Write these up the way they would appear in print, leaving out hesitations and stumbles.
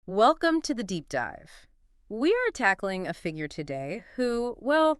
Welcome to the deep dive. We are tackling a figure today who, well,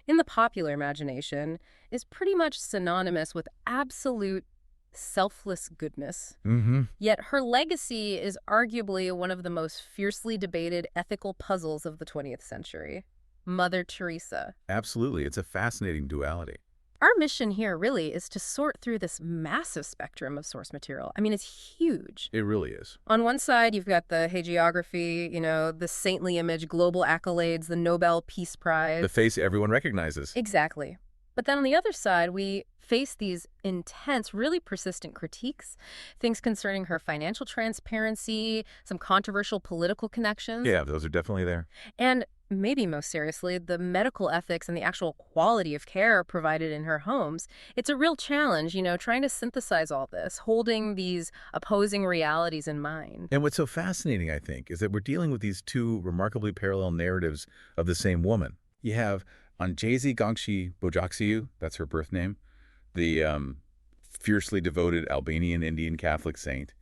in the popular imagination, is pretty much synonymous with absolute selfless goodness. Mm-hmm. Yet her legacy is arguably one of the most fiercely debated ethical puzzles of the 20th century. Mother Teresa. Absolutely. It's a fascinating duality. Our mission here really is to sort through this massive spectrum of source material. I mean, it's huge. It really is. On one side, you've got the hagiography, the saintly image, global accolades, the Nobel Peace Prize. The face everyone recognizes. Exactly. But then on the other side, we face these intense, really persistent critiques, things concerning her financial transparency, some controversial political connections. Yeah, those are definitely there. And maybe most seriously, the medical ethics and the actual quality of care provided in her homes. It's a real challenge, trying to synthesize all this, holding these opposing realities in mind. And what's so fascinating, I think, is that we're dealing with these two remarkably parallel narratives of the same woman. You have Anjezi Gangshi Bojaksiu, that's her birth name, the fiercely devoted Albanian Indian Catholic saint.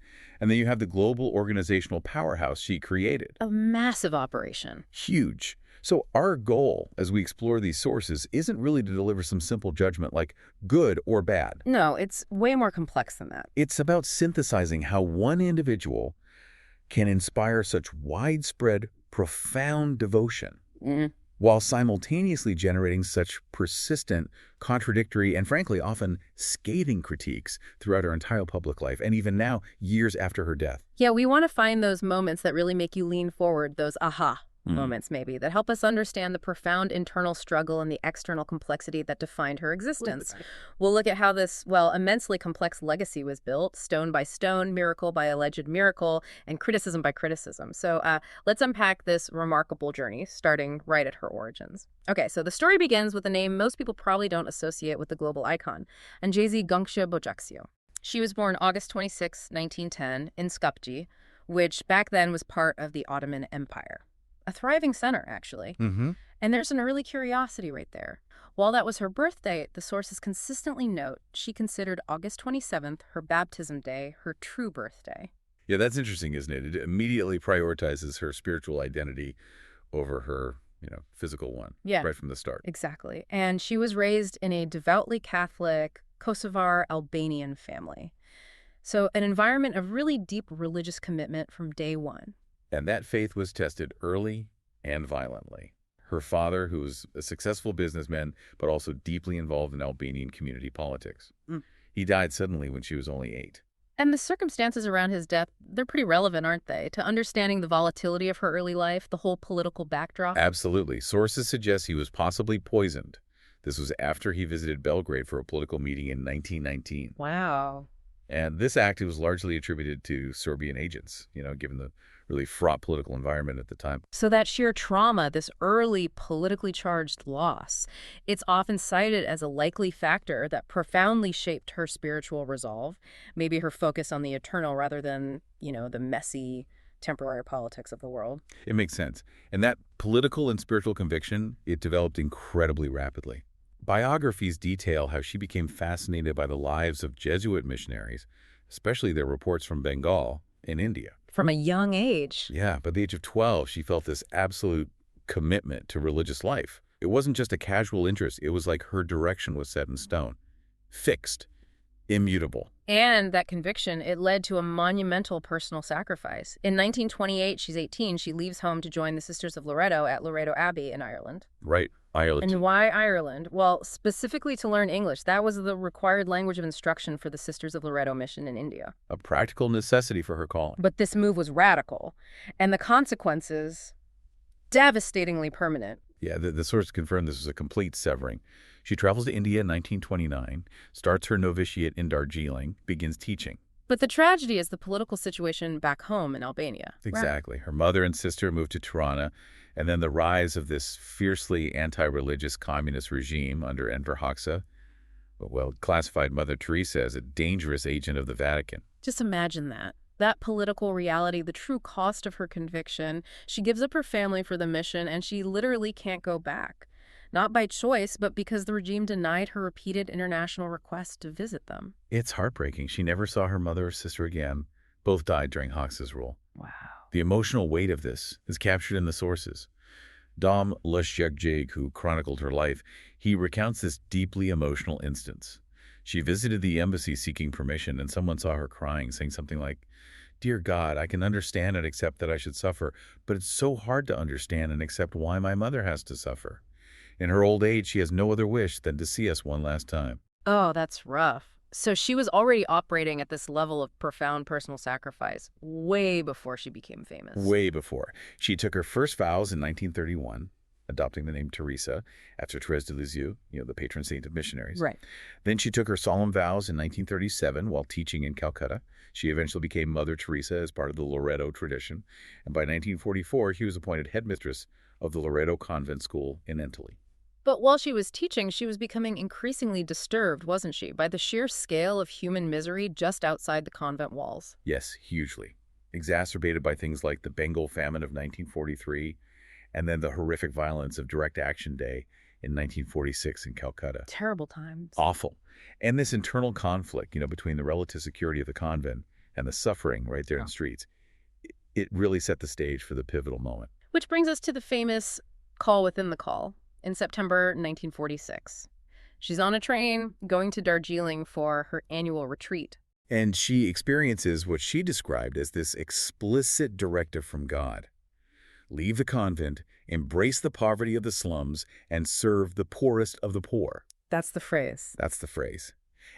And then you have the global organizational powerhouse she created. A massive operation. Huge. So our goal, as we explore these sources, isn't really to deliver some simple judgment like good or bad. No, it's way more complex than that. It's about synthesizing how one individual can inspire such widespread, profound devotion, while simultaneously generating such persistent, contradictory, and frankly, often scathing critiques throughout her entire public life, and even now, years after her death. Yeah, we want to find those moments that really make you lean forward, those aha moments maybe, that help us understand the profound internal struggle and the external complexity that defined her existence. We'll look at how this, immensely complex legacy was built, stone by stone, miracle by alleged miracle, and criticism by criticism. So let's unpack this remarkable journey, starting right at her origins. Okay, so the story begins with a name most people probably don't associate with the global icon, Anjezi Gangshi Bojaksiu. She was born August 26, 1910, in Skopje, which back then was part of the Ottoman Empire. A thriving center, actually. Mm-hmm. And there's an early curiosity right there. While that was her birth date, the sources consistently note she considered August 27th, her baptism day, her true birthday. Yeah, that's interesting, isn't it? It immediately prioritizes her spiritual identity over her, physical one. Yeah. Right from the start. Exactly. And she was raised in a devoutly Catholic, Kosovar Albanian family. So an environment of really deep religious commitment from day one. And that faith was tested early and violently. Her father, who was a successful businessman, but also deeply involved in Albanian community politics. He died suddenly when she was only 8. And the circumstances around his death, they're pretty relevant, aren't they, to understanding the volatility of her early life, the whole political backdrop? Absolutely. Sources suggest he was possibly poisoned. This was after he visited Belgrade for a political meeting in 1919. Wow. And this act was largely attributed to Serbian agents, given the really fraught political environment at the time. So that sheer trauma, this early politically charged loss, it's often cited as a likely factor that profoundly shaped her spiritual resolve, maybe her focus on the eternal rather than, the messy, temporary politics of the world. It makes sense. And that political and spiritual conviction, it developed incredibly rapidly. Biographies detail how she became fascinated by the lives of Jesuit missionaries, especially their reports from Bengal in India. From a young age. Yeah, by the age of 12, she felt this absolute commitment to religious life. It wasn't just a casual interest. It was like her direction was set in stone, fixed, immutable. And that conviction, it led to a monumental personal sacrifice. In 1928, she's 18, she leaves home to join the Sisters of Loreto at Loreto Abbey in Ireland. Right, Ireland. And why Ireland? Well, specifically to learn English. That was the required language of instruction for the Sisters of Loreto mission in India. A practical necessity for her calling. But this move was radical, and the consequences, devastatingly permanent. Yeah, the source confirmed this was a complete severing. She travels to India in 1929, starts her novitiate in Darjeeling, begins teaching. But the tragedy is the political situation back home in Albania. Exactly. Her mother and sister moved to Tirana, and then the rise of this fiercely anti-religious communist regime under Enver Hoxha, classified Mother Teresa as a dangerous agent of the Vatican. Just imagine that. That political reality, the true cost of her conviction. She gives up her family for the mission, and she literally can't go back. Not by choice, but because the regime denied her repeated international requests to visit them. It's heartbreaking. She never saw her mother or sister again. Both died during Hoxha's rule. Wow. The emotional weight of this is captured in the sources. Dom Lushjeg, who chronicled her life, he recounts this deeply emotional instance. She visited the embassy seeking permission, and someone saw her crying, saying something like, "Dear God, I can understand and accept that I should suffer, but it's so hard to understand and accept why my mother has to suffer. In her old age, she has no other wish than to see us one last time." Oh, that's rough. So she was already operating at this level of profound personal sacrifice way before she became famous. Way before. She took her first vows in 1931, adopting the name Teresa after Thérèse de Lisieux, the patron saint of missionaries. Right. Then she took her solemn vows in 1937 while teaching in Calcutta. She eventually became Mother Teresa as part of the Loreto tradition, and by 1944 she was appointed headmistress of the Loreto Convent School in Italy. But while she was teaching, she was becoming increasingly disturbed, wasn't she, by the sheer scale of human misery just outside the convent walls? Yes, hugely. Exacerbated by things like the Bengal famine of 1943 and then the horrific violence of Direct Action Day in 1946 in Calcutta. Terrible times. Awful. And this internal conflict, between the relative security of the convent and the suffering right there in the streets, it really set the stage for the pivotal moment. Which brings us to the famous call within the call in September 1946. She's on a train going to Darjeeling for her annual retreat. And she experiences what she described as this explicit directive from God. Leave the convent, embrace the poverty of the slums, and serve the poorest of the poor. That's the phrase. That's the phrase.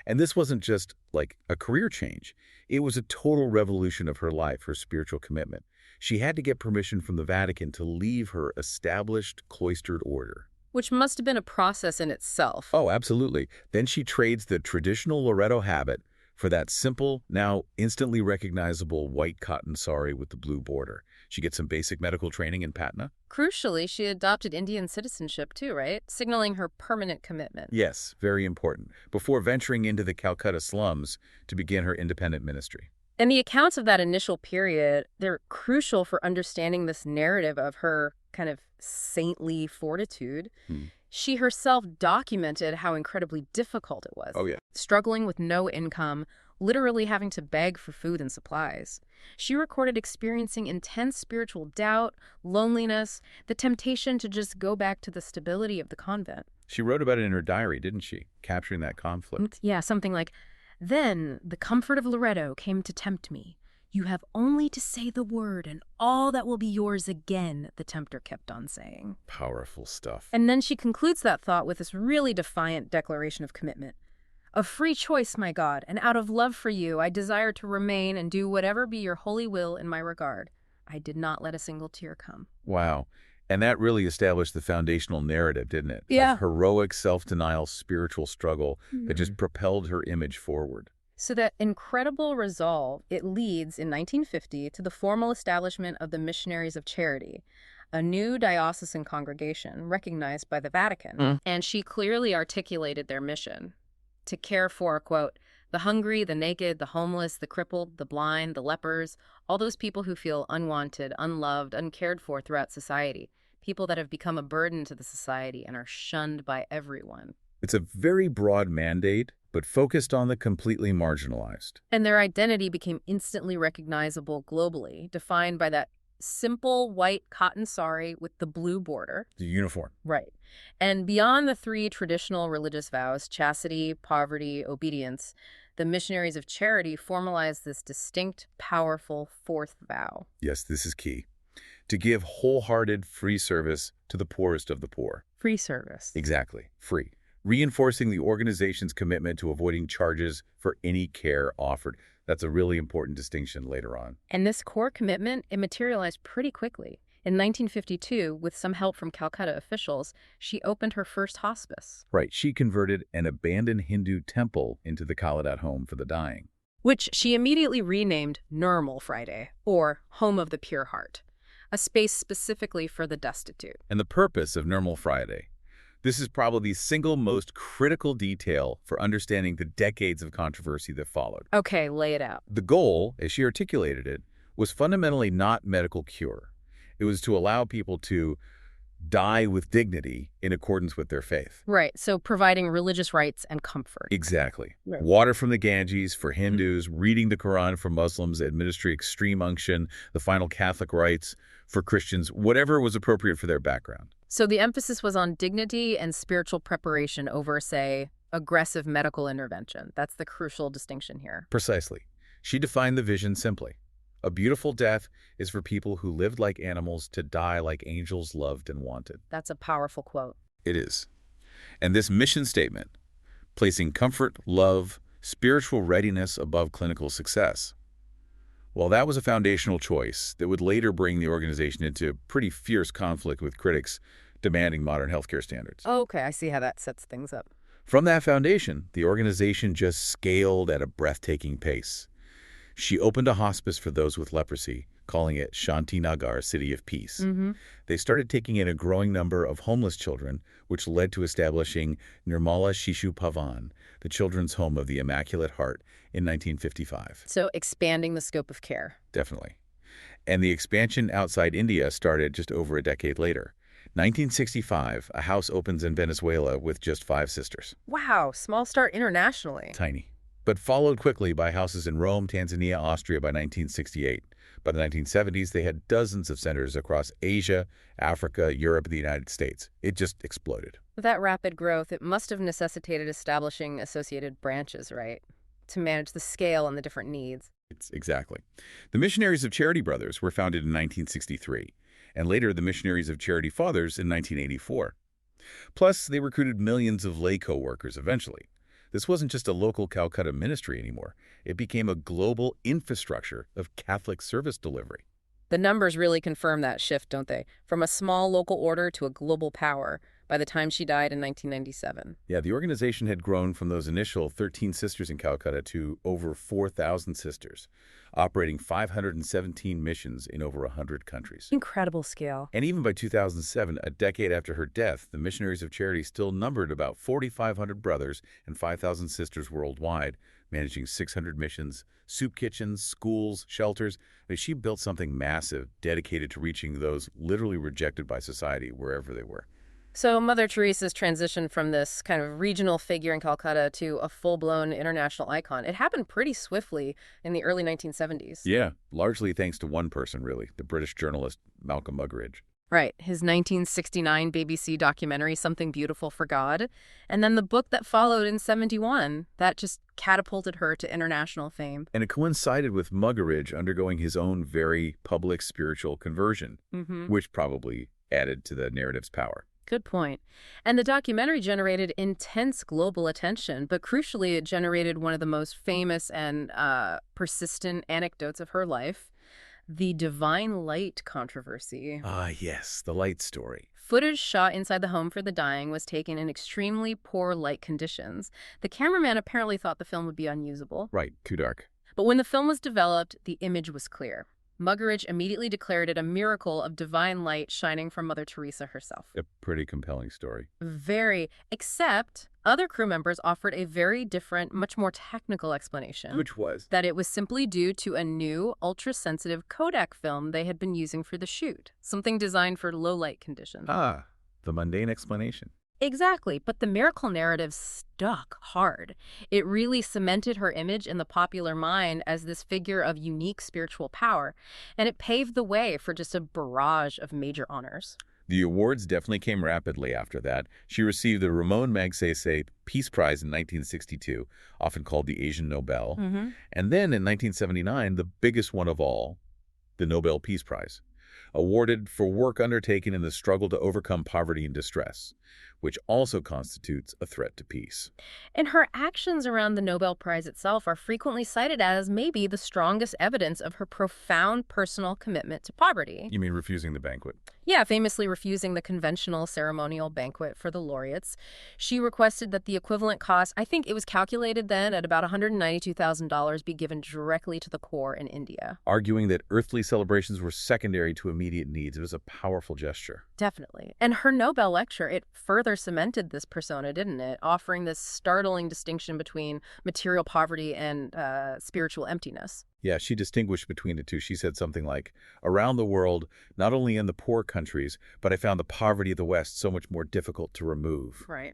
And this wasn't just like a career change. It was a total revolution of her life, her spiritual commitment. She had to get permission from the Vatican to leave her established cloistered order. Which must have been a process in itself. Oh, absolutely. Then she trades the traditional Loreto habit for that simple, now instantly recognizable white cotton sari with the blue border. She gets some basic medical training in Patna. Crucially, she adopted Indian citizenship too, right? Signaling her permanent commitment. Yes, very important. Before venturing into the Calcutta slums to begin her independent ministry. And the accounts of that initial period, they're crucial for understanding this narrative of her kind of saintly fortitude. She herself documented how incredibly difficult it was. Oh, yeah. Struggling with no income, literally having to beg for food and supplies. She recorded experiencing intense spiritual doubt, loneliness, the temptation to just go back to the stability of the convent. She wrote about it in her diary, didn't she? Capturing that conflict. Yeah, something like, "Then the comfort of Loreto came to tempt me. You have only to say the word and all that will be yours again," the tempter kept on saying. Powerful stuff. And then she concludes that thought with this really defiant declaration of commitment. "Of free choice, my God, and out of love for you, I desire to remain and do whatever be your holy will in my regard. I did not let a single tear come." Wow. And that really established the foundational narrative, didn't it? Yeah. Of heroic self-denial, spiritual struggle that just propelled her image forward. So that incredible resolve, it leads in 1950 to the formal establishment of the Missionaries of Charity, a new diocesan congregation recognized by the Vatican. And she clearly articulated their mission to care for, quote, "the hungry, the naked, the homeless, the crippled, the blind, the lepers, all those people who feel unwanted, unloved, uncared for throughout society, people that have become a burden to the society and are shunned by everyone." It's a very broad mandate, but focused on the completely marginalized. And their identity became instantly recognizable globally, defined by that simple white cotton sari with the blue border. The uniform. Right. And beyond the three traditional religious vows, chastity, poverty, obedience, the Missionaries of Charity formalized this distinct, powerful fourth vow. Yes, this is key. To give wholehearted free service to the poorest of the poor. Free service. Exactly. Free. Reinforcing the organization's commitment to avoiding charges for any care offered. That's a really important distinction later on. And this core commitment, it materialized pretty quickly. In 1952, with some help from Calcutta officials, she opened her first hospice. Right. She converted an abandoned Hindu temple into the Calcutta home for the dying. Which she immediately renamed Normal Friday, or Home of the Pure Heart, a space specifically for the destitute. And the purpose of Normal Friday. This is probably the single most critical detail for understanding the decades of controversy that followed. Okay, lay it out. The goal, as she articulated it, was fundamentally not medical cure. It was to allow people to die with dignity in accordance with their faith. Right, so providing religious rights and comfort. Exactly. Right. Water from the Ganges for Hindus, reading the Quran for Muslims, administering extreme unction, the final Catholic rites for Christians, whatever was appropriate for their background. So the emphasis was on dignity and spiritual preparation over, say, aggressive medical intervention. That's the crucial distinction here. Precisely. She defined the vision simply. A beautiful death is for people who lived like animals to die like angels loved and wanted. That's a powerful quote. It is. And this mission statement, placing comfort, love, spiritual readiness above clinical success, well, that was a foundational choice that would later bring the organization into pretty fierce conflict with critics demanding modern healthcare standards. Okay, I see how that sets things up. From that foundation, the organization just scaled at a breathtaking pace. She opened a hospice for those with leprosy, calling it Shanti Nagar, City of Peace. They started taking in a growing number of homeless children, which led to establishing Nirmala Shishu Bhavan, the Children's Home of the Immaculate Heart, in 1955. So expanding the scope of care. Definitely. And the expansion outside India started just over a decade later. 1965, a house opens in Venezuela with just 5 sisters. Wow, small start internationally. Tiny. But followed quickly by houses in Rome, Tanzania, Austria by 1968. By the 1970s, they had dozens of centers across Asia, Africa, Europe, and the United States. It just exploded. With that rapid growth, it must have necessitated establishing associated branches, right? To manage the scale and the different needs. Exactly. The Missionaries of Charity Brothers were founded in 1963, and later the Missionaries of Charity Fathers in 1984. Plus, they recruited millions of lay co-workers eventually. This wasn't just a local Calcutta ministry anymore. It became a global infrastructure of Catholic service delivery. The numbers really confirm that shift, don't they? From a small local order to a global power by the time she died in 1997. Yeah, the organization had grown from those initial 13 sisters in Calcutta to over 4,000 sisters, operating 517 missions in over 100 countries. Incredible scale. And even by 2007, a decade after her death, the Missionaries of Charity still numbered about 4,500 brothers and 5,000 sisters worldwide, managing 600 missions, soup kitchens, schools, shelters. She built something massive dedicated to reaching those literally rejected by society wherever they were. So Mother Teresa's transition from this kind of regional figure in Calcutta to a full-blown international icon, it happened pretty swiftly in the early 1970s. Yeah, largely thanks to one person, really, the British journalist Malcolm Muggeridge. Right, his 1969 BBC documentary, Something Beautiful for God, and then the book that followed in 71, that just catapulted her to international fame. And it coincided with Muggeridge undergoing his own very public spiritual conversion, which probably added to the narrative's power. Good point. And the documentary generated intense global attention, but crucially, it generated one of the most famous and persistent anecdotes of her life, the divine light controversy. Ah, yes, the light story. Footage shot inside the home for the dying was taken in extremely poor light conditions. The cameraman apparently thought the film would be unusable. Right, too dark. But when the film was developed, the image was clear. Muggeridge immediately declared it a miracle of divine light shining from Mother Teresa herself. A pretty compelling story. Very, except other crew members offered a very different, much more technical explanation. Which was? That it was simply due to a new, ultra-sensitive Kodak film they had been using for the shoot, something designed for low-light conditions. Ah, the mundane explanation. Exactly, but the miracle narrative stuck hard. It really cemented her image in the popular mind as this figure of unique spiritual power, and it paved the way for just a barrage of major honors. The awards definitely came rapidly after that. She received the Ramon Magsaysay Peace Prize in 1962, often called the Asian Nobel. And then in 1979, the biggest one of all, the Nobel Peace Prize, awarded for work undertaken in the struggle to overcome poverty and distress, which also constitutes a threat to peace. And her actions around the Nobel Prize itself are frequently cited as maybe the strongest evidence of her profound personal commitment to poverty. You mean refusing the banquet? Yeah, famously refusing the conventional ceremonial banquet for the laureates. She requested that the equivalent cost, I think it was calculated then at about $192,000, be given directly to the poor in India. Arguing that earthly celebrations were secondary to immediate needs. It was a powerful gesture. Definitely. And her Nobel lecture, it further further cemented this persona, didn't it? Offering this startling distinction between material poverty and spiritual emptiness. Yeah, she distinguished between the two. She said something like, around the world, not only in the poor countries, but I found the poverty of the West so much more difficult to remove. Right.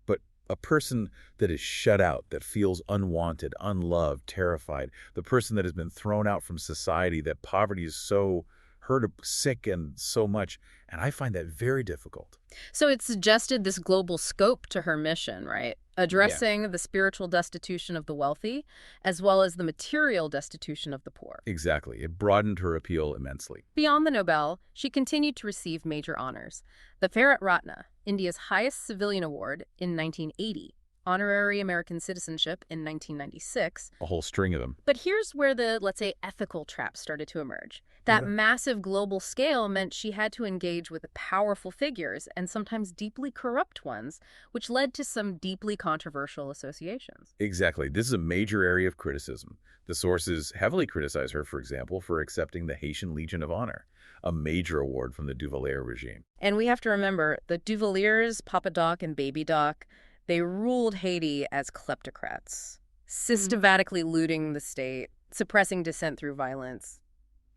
But a person that is shut out, that feels unwanted, unloved, terrified, the person that has been thrown out from society, that poverty is so hurt, sick, and so much. And I find that very difficult. So it suggested this global scope to her mission, right? Addressing the spiritual destitution of the wealthy, as well as the material destitution of the poor. Exactly. It broadened her appeal immensely. Beyond the Nobel, she continued to receive major honors. The Bharat Ratna, India's highest civilian award, in 1980. Honorary American citizenship in 1996. A whole string of them. But here's where the, let's say, ethical trap started to emerge. That massive global scale meant she had to engage with powerful figures and sometimes deeply corrupt ones, which led to some deeply controversial associations. Exactly. This is a major area of criticism. The sources heavily criticize her, for example, for accepting the Haitian Legion of Honor, a major award from the Duvalier regime. And we have to remember, the Duvaliers, Papa Doc and Baby Doc, they ruled Haiti as kleptocrats, systematically looting the state, suppressing dissent through violence.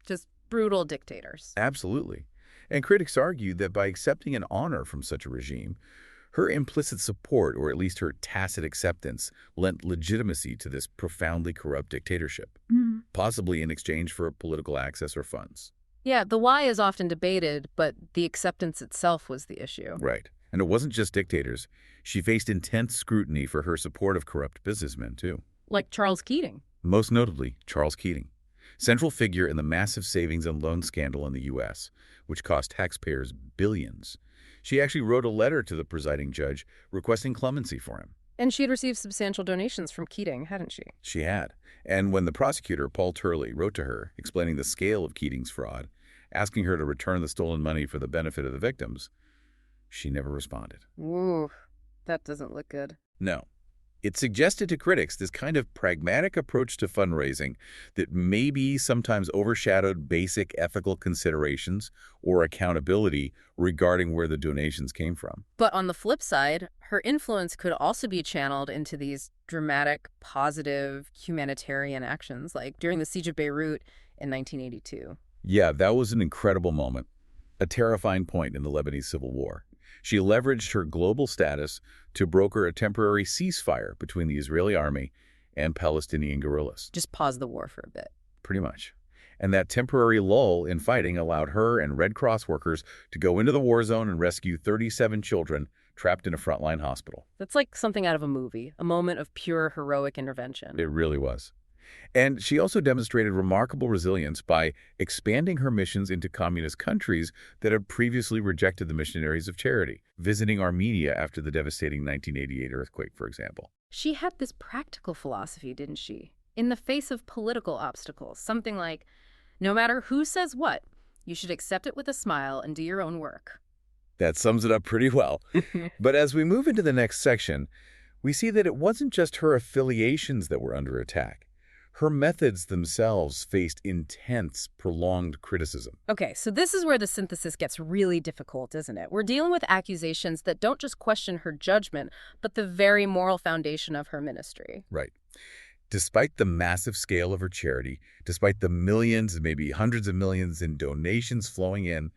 Just brutal dictators. Absolutely. And critics argue that by accepting an honor from such a regime, her implicit support, or at least her tacit acceptance, lent legitimacy to this profoundly corrupt dictatorship, possibly in exchange for political access or funds. Yeah, the why is often debated, but the acceptance itself was the issue. Right. And it wasn't just dictators. She faced intense scrutiny for her support of corrupt businessmen, too. Like Charles Keating. Most notably, Charles Keating, central figure in the massive savings and loan scandal in the U.S., which cost taxpayers billions. She actually wrote a letter to the presiding judge requesting clemency for him. And she'd received substantial donations from Keating, hadn't she? She had. And when the prosecutor, Paul Turley, wrote to her explaining the scale of Keating's fraud, asking her to return the stolen money for the benefit of the victims, she never responded. Ooh, that doesn't look good. No. It suggested to critics this kind of pragmatic approach to fundraising that maybe sometimes overshadowed basic ethical considerations or accountability regarding where the donations came from. But on the flip side, her influence could also be channeled into these dramatic, positive humanitarian actions, like during the Siege of Beirut in 1982. Yeah, that was an incredible moment, a terrifying point in the Lebanese Civil War. She leveraged her global status to broker a temporary ceasefire between the Israeli army and Palestinian guerrillas. Just pause the war for a bit. Pretty much. And that temporary lull in fighting allowed her and Red Cross workers to go into the war zone and rescue 37 children trapped in a frontline hospital. That's like something out of a movie, a moment of pure heroic intervention. It really was. And she also demonstrated remarkable resilience by expanding her missions into communist countries that had previously rejected the Missionaries of Charity, visiting Armenia after the devastating 1988 earthquake, for example. She had this practical philosophy, didn't she? In the face of political obstacles, something like, no matter who says what, you should accept it with a smile and do your own work. That sums it up pretty well. But as we move into the next section, we see that it wasn't just her affiliations that were under attack. Her methods themselves faced intense, prolonged criticism. Okay, so this is where the synthesis gets really difficult, isn't it? We're dealing with accusations that don't just question her judgment, but the very moral foundation of her ministry. Right. Despite the massive scale of her charity, despite the millions, maybe hundreds of millions in donations flowing in,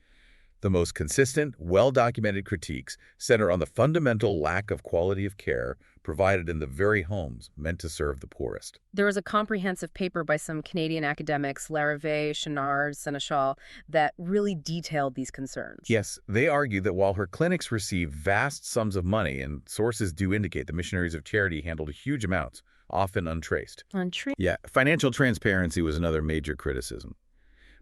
the most consistent, well-documented critiques center on the fundamental lack of quality of care provided in the very homes meant to serve the poorest. There was a comprehensive paper by some Canadian academics, Revered, Chenard, Seneschal, that really detailed these concerns. Yes, they argue that while her clinics receive vast sums of money, and sources do indicate the Missionaries of Charity handled huge amounts, often untraced. Yeah, financial transparency was another major criticism.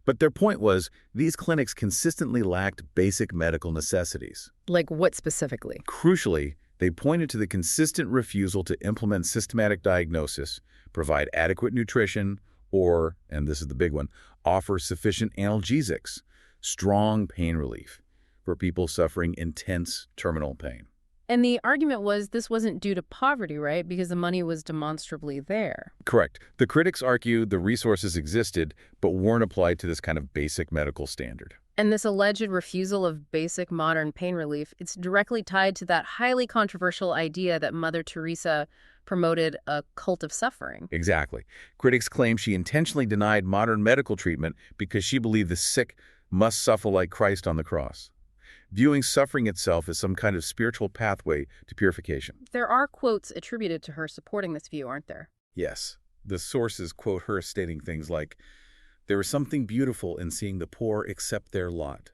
But their point was, these clinics consistently lacked basic medical necessities. Like what specifically? Crucially, they pointed to the consistent refusal to implement systematic diagnosis, provide adequate nutrition, or, and this is the big one, offer sufficient analgesics, strong pain relief, for people suffering intense terminal pain. And the argument was this wasn't due to poverty, right? Because the money was demonstrably there. Correct. The critics argued the resources existed, but weren't applied to this kind of basic medical standard. And this alleged refusal of basic modern pain relief, it's directly tied to that highly controversial idea that Mother Teresa promoted a cult of suffering. Exactly. Critics claim she intentionally denied modern medical treatment because she believed the sick must suffer like Christ on the cross, viewing suffering itself as some kind of spiritual pathway to purification. There are quotes attributed to her supporting this view, aren't there? Yes. The sources quote her stating things like, "There is something beautiful in seeing the poor accept their lot,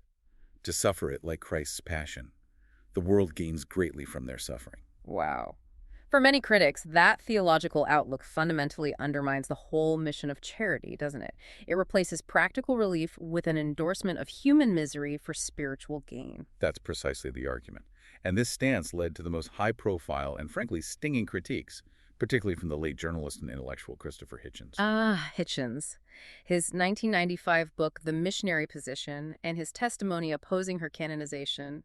to suffer it like Christ's passion. The world gains greatly from their suffering." Wow. For many critics, that theological outlook fundamentally undermines the whole mission of charity, doesn't it? It replaces practical relief with an endorsement of human misery for spiritual gain. That's precisely the argument. And this stance led to the most high-profile and frankly stinging critiques, particularly from the late journalist and intellectual Christopher Hitchens. Hitchens. His 1995 book, The Missionary Position, and his testimony opposing her canonization,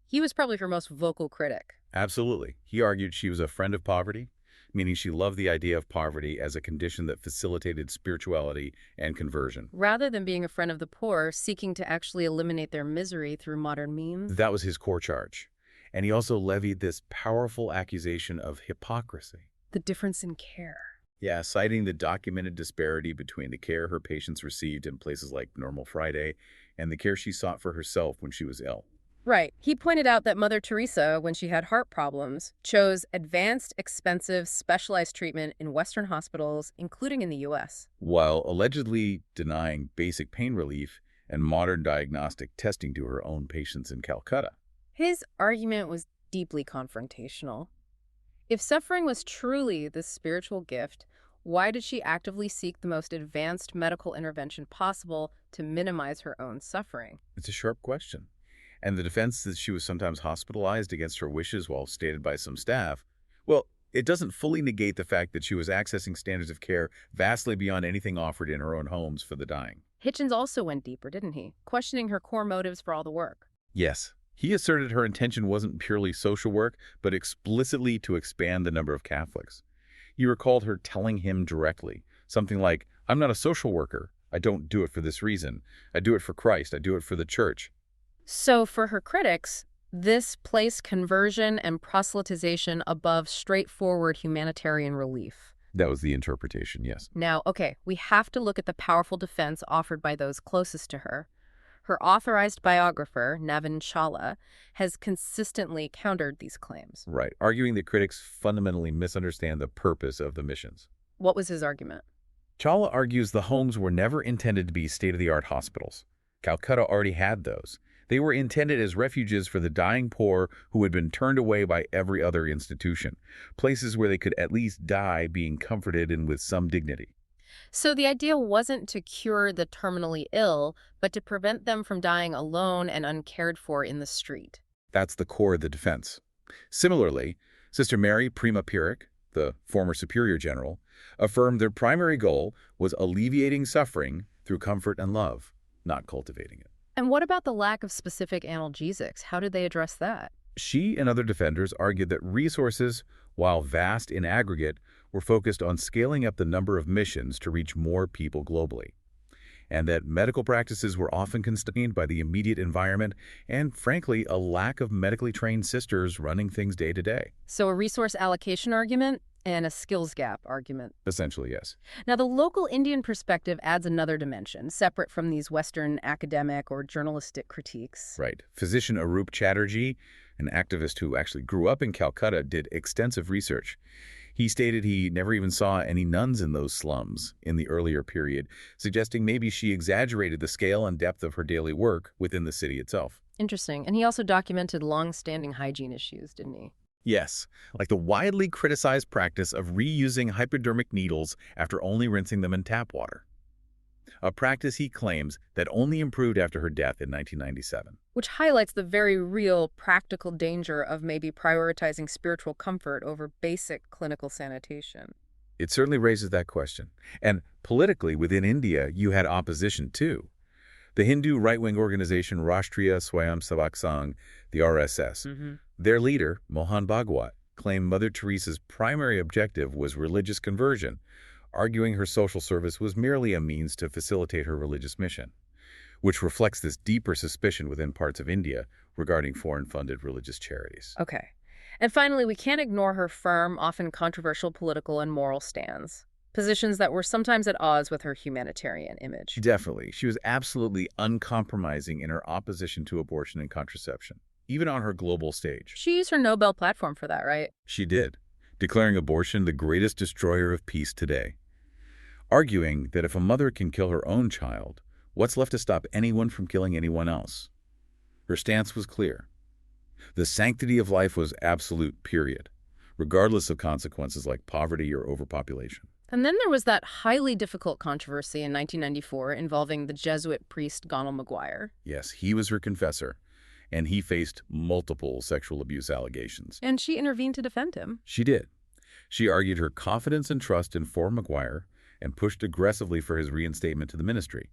he was probably her most vocal critic. Absolutely. He argued she was a friend of poverty, meaning she loved the idea of poverty as a condition that facilitated spirituality and conversion. Rather than being a friend of the poor, seeking to actually eliminate their misery through modern means. That was his core charge. And he also levied this powerful accusation of hypocrisy. The difference in care. Yeah, citing the documented disparity between the care her patients received in places like Normal Friday and the care she sought for herself when she was ill. Right. He pointed out that Mother Teresa, when she had heart problems, chose advanced, expensive, specialized treatment in Western hospitals, including in the U.S. While allegedly denying basic pain relief and modern diagnostic testing to her own patients in Calcutta. His argument was deeply confrontational. If suffering was truly this spiritual gift, why did she actively seek the most advanced medical intervention possible to minimize her own suffering? It's a sharp question. And the defense that she was sometimes hospitalized against her wishes while stated by some staff, well, it doesn't fully negate the fact that she was accessing standards of care vastly beyond anything offered in her own homes for the dying. Hitchens also went deeper, didn't he? Questioning her core motives for all the work. Yes. He asserted her intention wasn't purely social work, but explicitly to expand the number of Catholics. He recalled her telling him directly, something like, "I'm not a social worker. I don't do it for this reason. I do it for Christ. I do it for the church." So for her critics, this placed conversion and proselytization above straightforward humanitarian relief. That was the interpretation, yes. Now, okay, we have to look at the powerful defense offered by those closest to her. Her authorized biographer, Navin Chawla, has consistently countered these claims. Right, arguing that critics fundamentally misunderstand the purpose of the missions. What was his argument? Chawla argues the homes were never intended to be state-of-the-art hospitals. Calcutta already had those. They were intended as refuges for the dying poor who had been turned away by every other institution, places where they could at least die being comforted and with some dignity. So the idea wasn't to cure the terminally ill, but to prevent them from dying alone and uncared for in the street. That's the core of the defense. Similarly, Sister Mary Prima Pyrrhic, the former superior general, affirmed their primary goal was alleviating suffering through comfort and love, not cultivating it. And what about the lack of specific analgesics? How did they address that? She and other defenders argued that resources, while vast in aggregate, were focused on scaling up the number of missions to reach more people globally, and that medical practices were often constrained by the immediate environment and, frankly, a lack of medically trained sisters running things day to day. So a resource allocation argument and a skills gap argument. Essentially, yes. Now, the local Indian perspective adds another dimension, separate from these Western academic or journalistic critiques. Right. Physician Arup Chatterjee, an activist who actually grew up in Calcutta, did extensive research. He stated he never even saw any nuns in those slums in the earlier period, suggesting maybe she exaggerated the scale and depth of her daily work within the city itself. Interesting. And he also documented long-standing hygiene issues, didn't he? Yes, like the widely criticized practice of reusing hypodermic needles after only rinsing them in tap water. A practice he claims that only improved after her death in 1997. Which highlights the very real practical danger of maybe prioritizing spiritual comfort over basic clinical sanitation. It certainly raises that question. And politically, within India, you had opposition too. The Hindu right-wing organization Rashtriya Swayamsevak Sangh, the RSS, Their leader, Mohan Bhagwat, claimed Mother Teresa's primary objective was religious conversion, arguing her social service was merely a means to facilitate her religious mission, which reflects this deeper suspicion within parts of India regarding foreign-funded religious charities. Okay. And finally, we can't ignore her firm, often controversial political and moral stands, positions that were sometimes at odds with her humanitarian image. Definitely. She was absolutely uncompromising in her opposition to abortion and contraception, even on her global stage. She used her Nobel platform for that, right? She did, declaring abortion the greatest destroyer of peace today, arguing that if a mother can kill her own child, what's left to stop anyone from killing anyone else? Her stance was clear. The sanctity of life was absolute, period, regardless of consequences like poverty or overpopulation. And then there was that highly difficult controversy in 1994 involving the Jesuit priest Donald Maguire. Yes, he was her confessor, and he faced multiple sexual abuse allegations. And she intervened to defend him. She did. She argued her confidence and trust in Maguire and pushed aggressively for his reinstatement to the ministry,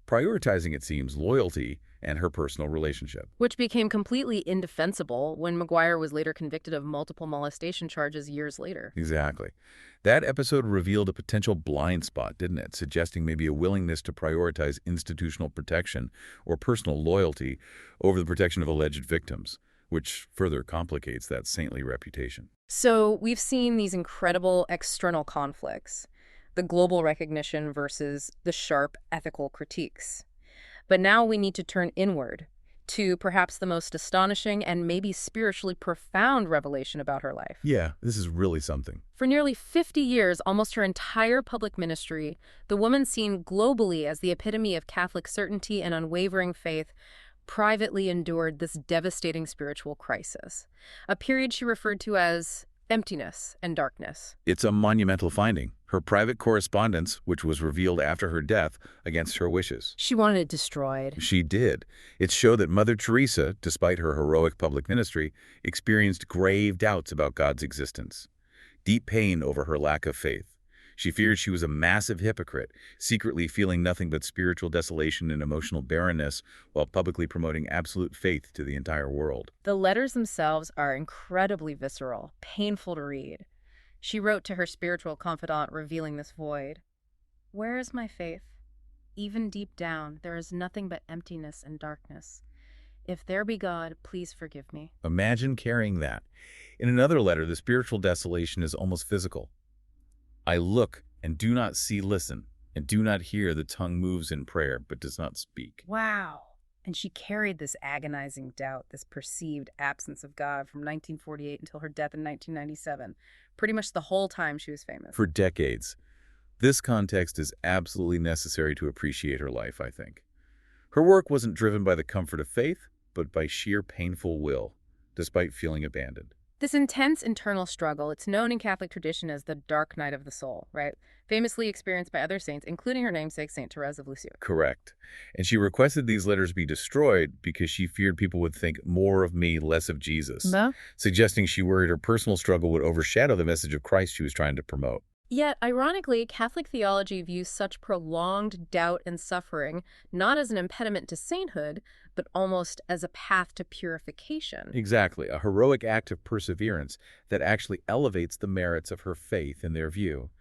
prioritizing, it seems, loyalty and her personal relationship. Which became completely indefensible when Maguire was later convicted of multiple molestation charges years later. Exactly. That episode revealed a potential blind spot, didn't it? Suggesting maybe a willingness to prioritize institutional protection or personal loyalty over the protection of alleged victims, which further complicates that saintly reputation. So we've seen these incredible external conflicts, the global recognition versus the sharp ethical critiques. But now we need to turn inward to perhaps the most astonishing and maybe spiritually profound revelation about her life. Yeah, this is really something. For nearly 50 years, almost her entire public ministry, the woman seen globally as the epitome of Catholic certainty and unwavering faith, privately endured this devastating spiritual crisis, a period she referred to as emptiness and darkness. It's a monumental finding. Her private correspondence, which was revealed after her death against her wishes. She wanted it destroyed. She did. It showed that Mother Teresa, despite her heroic public ministry, experienced grave doubts about God's existence, deep pain over her lack of faith. She feared she was a massive hypocrite, secretly feeling nothing but spiritual desolation and emotional barrenness while publicly promoting absolute faith to the entire world. The letters themselves are incredibly visceral, painful to read. She wrote to her spiritual confidant, revealing this void. "Where is my faith? Even deep down, there is nothing but emptiness and darkness. If there be God, please forgive me." Imagine carrying that. In another letter, the spiritual desolation is almost physical. I look and do not see, listen, and do not hear. The tongue moves in prayer, but does not speak. Wow. And she carried this agonizing doubt, this perceived absence of God from 1948 until her death in 1997, pretty much the whole time she was famous. For decades. This context is absolutely necessary to appreciate her life, I think. Her work wasn't driven by the comfort of faith, but by sheer painful will, despite feeling abandoned. This intense internal struggle, it's known in Catholic tradition as the dark night of the soul, right? Famously experienced by other saints, including her namesake, St. Teresa of Lisieux. Correct. And she requested these letters be destroyed because she feared people would think more of me, less of Jesus, suggesting she worried her personal struggle would overshadow the message of Christ she was trying to promote. Yet, ironically, Catholic theology views such prolonged doubt and suffering not as an impediment to sainthood, but almost as a path to purification. Exactly, a heroic act of perseverance that actually elevates the merits of her faith in their view.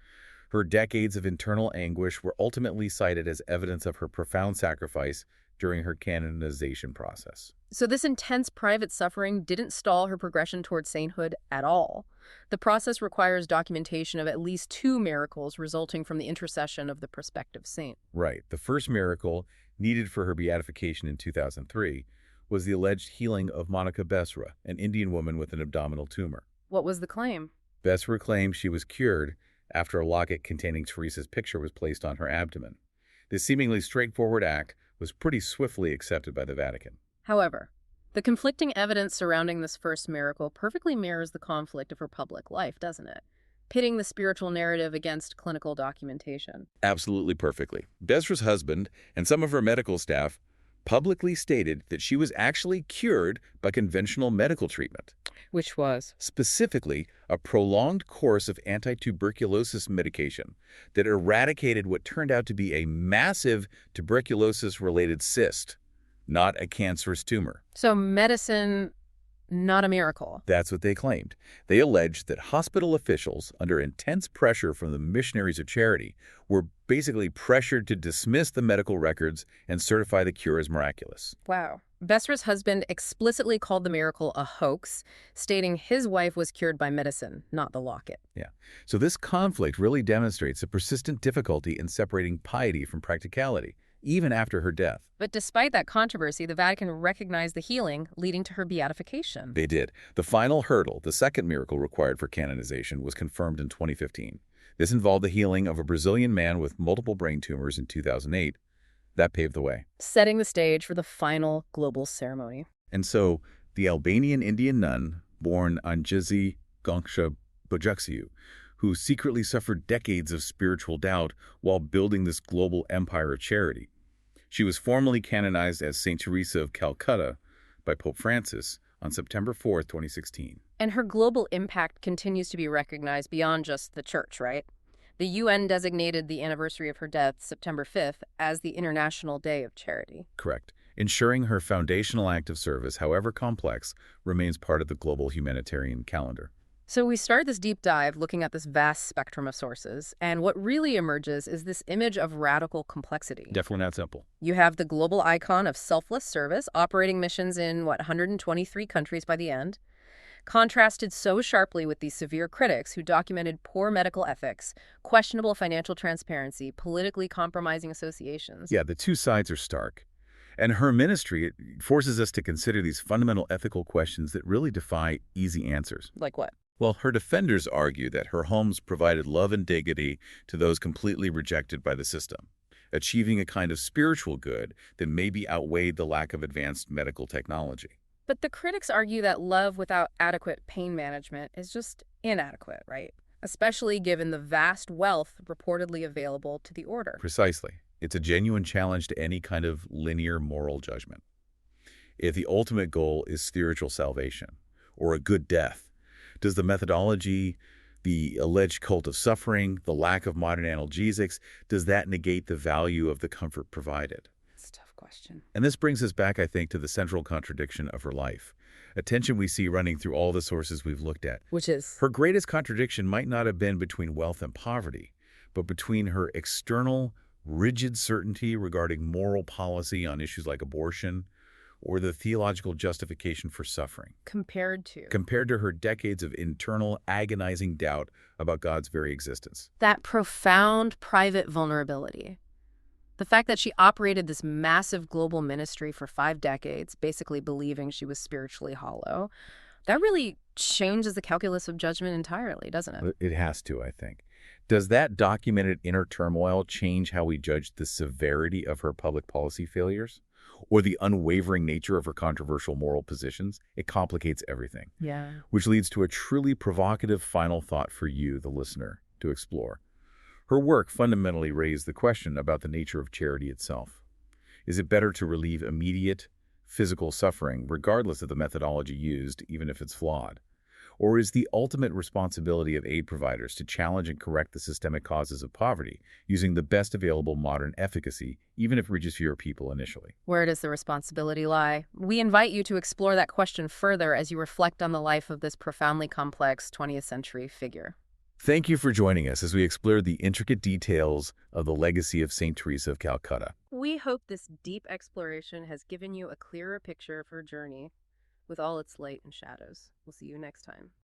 Her decades of internal anguish were ultimately cited as evidence of her profound sacrifice during her canonization process. So this intense private suffering didn't stall her progression towards sainthood at all. The process requires documentation of at least 2 miracles resulting from the intercession of the prospective saint. Right. The first miracle needed for her beatification in 2003 was the alleged healing of Monica Besra, an Indian woman with an abdominal tumor. What was the claim? Besra claimed she was cured after a locket containing Teresa's picture was placed on her abdomen. This seemingly straightforward act was pretty swiftly accepted by the Vatican. However, the conflicting evidence surrounding this first miracle perfectly mirrors the conflict of her public life, doesn't it? Pitting the spiritual narrative against clinical documentation. Absolutely perfectly. Besra's husband and some of her medical staff publicly stated that she was actually cured by conventional medical treatment. Which was? Specifically, a prolonged course of anti-tuberculosis medication that eradicated what turned out to be a massive tuberculosis-related cyst, not a cancerous tumor. So medicine not a miracle. That's what they claimed. They alleged that hospital officials, under intense pressure from the Missionaries of Charity, were basically pressured to dismiss the medical records and certify the cure as miraculous. Wow. Besra's husband explicitly called the miracle a hoax, stating his wife was cured by medicine, not the locket. Yeah. So this conflict really demonstrates a persistent difficulty in separating piety from practicality, even after her death. But despite that controversy, the Vatican recognized the healing, leading to her beatification. They did. The final hurdle, the second miracle required for canonization, was confirmed in 2015. This involved the healing of a Brazilian man with multiple brain tumors in 2008. That paved the way. Setting the stage for the final global ceremony. And so the Albanian Indian nun, born Anjezi Gongsha Bojuksiu, who secretly suffered decades of spiritual doubt while building this global empire of charity. She was formally canonized as Saint Teresa of Calcutta by Pope Francis on September 4, 2016. And her global impact continues to be recognized beyond just the church, right? The UN designated the anniversary of her death, September 5th, as the International Day of Charity. Correct. Ensuring her foundational act of service, however complex, remains part of the global humanitarian calendar. So we start this deep dive looking at this vast spectrum of sources, and what really emerges is this image of radical complexity. Definitely not simple. You have the global icon of selfless service, operating missions in, 123 countries by the end, contrasted so sharply with these severe critics who documented poor medical ethics, questionable financial transparency, politically compromising associations. Yeah, the two sides are stark. And her ministry, it forces us to consider these fundamental ethical questions that really defy easy answers. Like what? Well, her defenders argue that her homes provided love and dignity to those completely rejected by the system, achieving a kind of spiritual good that maybe outweighed the lack of advanced medical technology. But the critics argue that love without adequate pain management is just inadequate, right? Especially given the vast wealth reportedly available to the order. Precisely. It's a genuine challenge to any kind of linear moral judgment. If the ultimate goal is spiritual salvation or a good death, does the methodology, the alleged cult of suffering, the lack of modern analgesics, does that negate the value of the comfort provided? It's a tough question. And this brings us back, I think, to the central contradiction of her life, a tension we see running through all the sources we've looked at. Which is? Her greatest contradiction might not have been between wealth and poverty, but between her external, rigid certainty regarding moral policy on issues like abortion, or the theological justification for suffering. Compared to her decades of internal, agonizing doubt about God's very existence. that profound private vulnerability. The fact that she operated this massive global ministry for 5 decades, basically believing she was spiritually hollow, that really changes the calculus of judgment entirely, doesn't it? It has to, I think. Does that documented inner turmoil change how we judge the severity of her public policy failures? Or the unwavering nature of her controversial moral positions? It complicates everything. Yeah. Which leads to a truly provocative final thought for you, the listener, to explore. Her work fundamentally raised the question about the nature of charity itself. Is it better to relieve immediate physical suffering, regardless of the methodology used, even if it's flawed? Or is the ultimate responsibility of aid providers to challenge and correct the systemic causes of poverty using the best available modern efficacy, even if it reaches fewer people initially? Where does the responsibility lie? We invite you to explore that question further as you reflect on the life of this profoundly complex 20th century figure. Thank you for joining us as we explored the intricate details of the legacy of St. Teresa of Calcutta. We hope this deep exploration has given you a clearer picture of her journey with all its light and shadows. We'll see you next time.